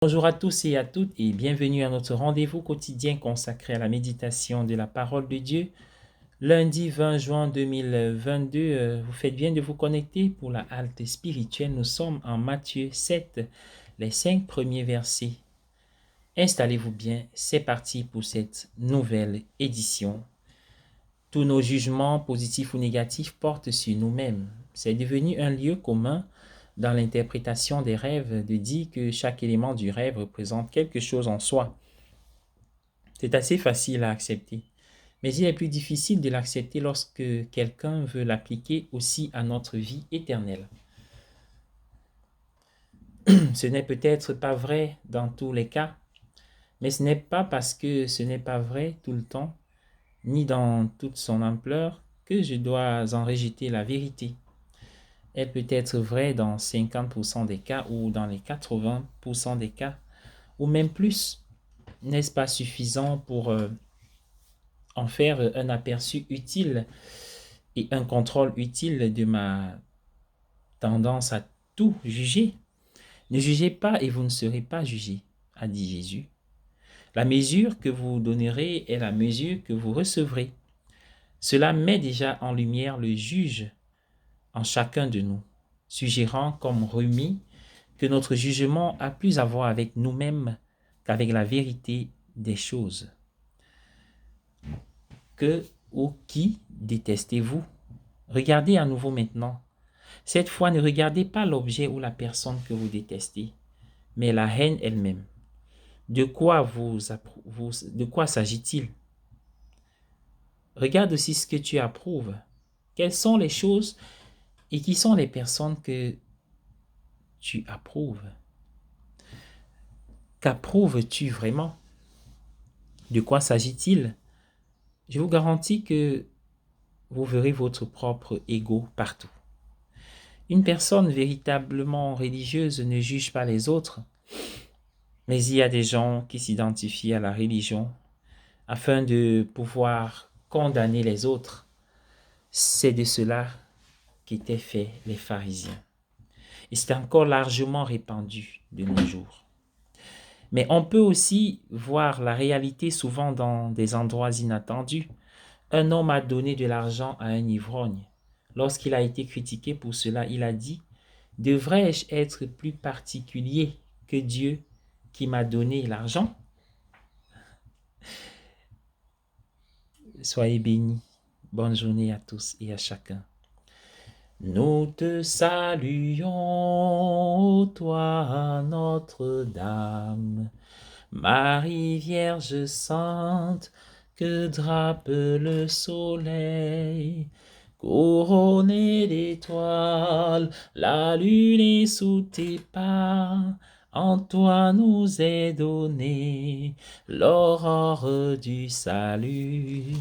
Bonjour à tous et à toutes et bienvenue à notre rendez-vous quotidien consacré à la méditation de la parole de Dieu. Lundi 20 juin 2022, vous faites bien de vous connecter pour la halte spirituelle. Nous sommes en Matthieu 7, les 5 premiers versets. Installez-vous bien, c'est parti pour cette nouvelle édition. Tous nos jugements, positifs ou négatifs, portent sur nous-mêmes. C'est devenu un lieu commun dans l'interprétation des rêves de dire que chaque élément du rêve représente quelque chose en soi. C'est assez facile à accepter, mais il est plus difficile de l'accepter lorsque quelqu'un veut l'appliquer aussi à notre vie éternelle. Ce n'est peut-être pas vrai dans tous les cas, mais ce n'est pas parce que ce n'est pas vrai tout le temps, ni dans toute son ampleur, que je dois en rejeter la vérité. Elle peut être vraie dans 50% des cas ou dans les 80% des cas, ou même plus. N'est-ce pas suffisant pour en faire un aperçu utile et un contrôle utile de ma tendance à tout juger? Ne jugez pas et vous ne serez pas jugés, a dit Jésus. La mesure que vous donnerez est la mesure que vous recevrez. Cela met déjà en lumière le juge en chacun de nous, suggérant comme remis que notre jugement a plus à voir avec nous-mêmes qu'avec la vérité des choses. Que ou qui détestez-vous? Regardez à nouveau maintenant. Cette fois, ne regardez pas l'objet ou la personne que vous détestez, mais la haine elle-même. De quoi s'agit-il? Regarde aussi ce que tu approuves. Quelles sont les choses et qui sont les personnes que tu approuves? Qu'approuves-tu vraiment? De quoi s'agit-il? Je vous garantis que vous verrez votre propre ego partout. Une personne véritablement religieuse ne juge pas les autres, mais il y a des gens qui s'identifient à la religion afin de pouvoir condamner les autres. C'est de cela qu'étaient faits les pharisiens. Et c'est encore largement répandu de nos jours. Mais on peut aussi voir la réalité souvent dans des endroits inattendus. Un homme a donné de l'argent à un ivrogne. Lorsqu'il a été critiqué pour cela, il a dit: « Devrais-je être plus particulier que Dieu qui m'a donné l'argent ?» Soyez bénis. Bonne journée à tous et à chacun. Nous te saluons, toi Notre-Dame, Marie Vierge Sainte, que drape le soleil. Couronnée d'étoiles, la lune est sous tes pas. En toi nous est donnée l'aurore du salut.